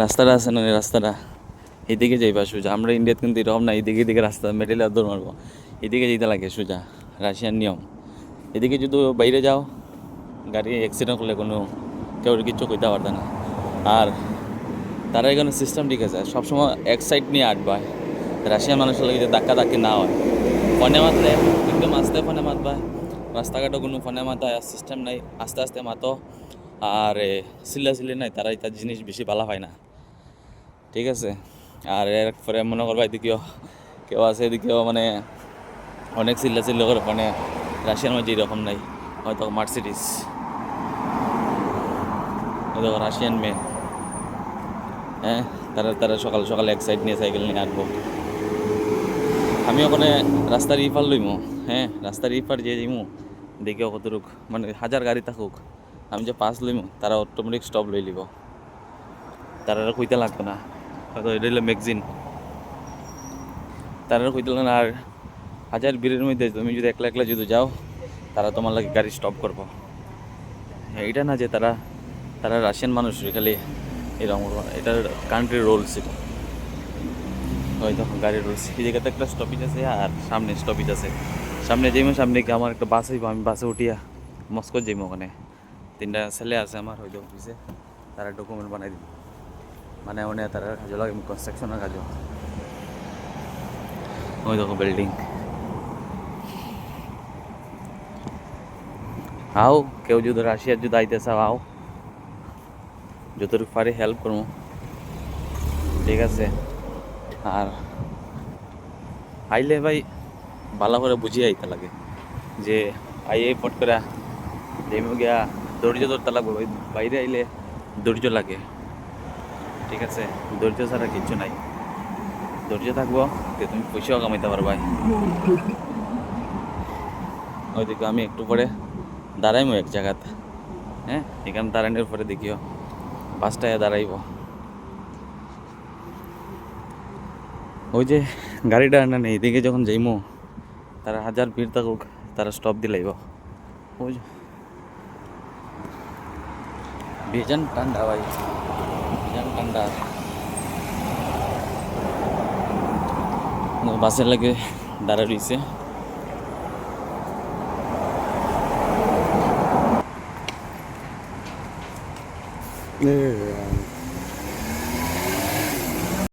রাস্তাটা আছে না, রাস্তাটা এইদিকে যাইবা সোজা। আমরা ইন্ডিয়াত কিন্তু এরকম না, এদিকে রাস্তা মেটেলে দৌড় মারবো, এদিকে যেতে লাগে সোজা, রাশিয়ান নিয়ম। এদিকে যদি বাইরে যাও গাড়ি অ্যাক্সিডেন্ট করলে কোনো কেউ কিচ্ছু কইতে পারবে না। আর তারা এখানে সিস্টেম ঠিক আছে, সবসময় এক সাইড নিয়ে আটবায়, রাশিয়ান মানুষের লাগে ধাক্কা ধাক্কি না হয়। ফোনে মাতলে একদম আস্তে ফোনে মাতবা, রাস্তাঘাটও কোনো ফোনে মাথায় সিস্টেম নাই, আস্তে আস্তে মাতো। আর চিল্লি নাই, তারা তার জিনিস বেশি ভালো হয় না, ঠিক আছে। আর এরপরে মনে করবা এদিকেও কেউ আছে, এদিকেও মানে অনেক চিল্লি করে ফোনে। রাশিয়ার মধ্যে এরকম নাই, হয়তো মার্সিডিস, হয়তো রাশিয়ান মেয়ে, হ্যাঁ, তারা তারা সকাল সকাল এক সাইড নিয়ে সাইকেল নিয়ে আসবো। আমি ওখানে রাস্তার ইপার লইমু, হ্যাঁ, রাস্তার ইপার যে যাইমু দেখি কতটুক মানে হাজার গাড়ি থাকুক, আমি যে পাস লইমু তারা অটোমেটিক স্টপ লই লিব, তারা কইতে লাগতো না। হয়তো এটা হলো ম্যাগজিন, তারা কইতে লাগতো না। আর হাজার ভিড়ের মধ্যে তুমি যদি একলা একলা যদি যাও, তারা তোমার লাগে গাড়ি স্টপ করবো। এইটা না যে তারা তারা রাশিয়ান মানুষ খালি এরকম, এটার কান্ট্রির রোলস। এটা হয়তো গাড়ির রোলস। এই জায়গাতে একটা স্টপেজ আছে আর সামনে স্টপেজ আছে, সামনে যাইমো, সামনে গিয়ে আমার একটা বাস হইব, আমি বাসে উঠিয়া মস্কো যাইমো। ওখানে 3টা ছেলে আছে আমার, হয়তো অফিসে, তারা ডকুমেন্ট বানাই দিব, মানে ওনে তারা কাজও লাগে, কনস্ট্রাকশনের কাজও। ওই দেখো বিল্ডিং। আও কেউ যদি রাশিয়ার যদি আইতে চাও আও, যতটুকু পারি হেল্প করবো, ঠিক আছে। আর আইলে ভাই ভালো করে বুঝিয়ে আইতে লাগে, যে আইয়ে পট করে যাইমো গিয়া ধৈর্য ধরতে লাগবে ভাই। বাইরে আইলে ধৈর্য লাগে, ঠিক আছে। ধৈর্য ছাড়া কিচ্ছু নাই, ধৈর্য থাকবো যে তুমি পয়সাও কামাইতে পারবা। ওইদিকে আমি একটু পরে দাঁড়াইমো এক জায়গাতে, হ্যাঁ, এখানে দাঁড়ানোর পরে দেখিও 5টায় দাঁড়াইব। ওই যে গাড়িটা না নেই, এদিকে যখন যাইমো তারা হাজার ভিড় থাকুক, তারা স্টপ দিলাইব। ওই ভীষণ ঠান্ডা ভাই, ভীষণ ঠান্ডা। বাসের লাগে দাঁড়া রয়েছে।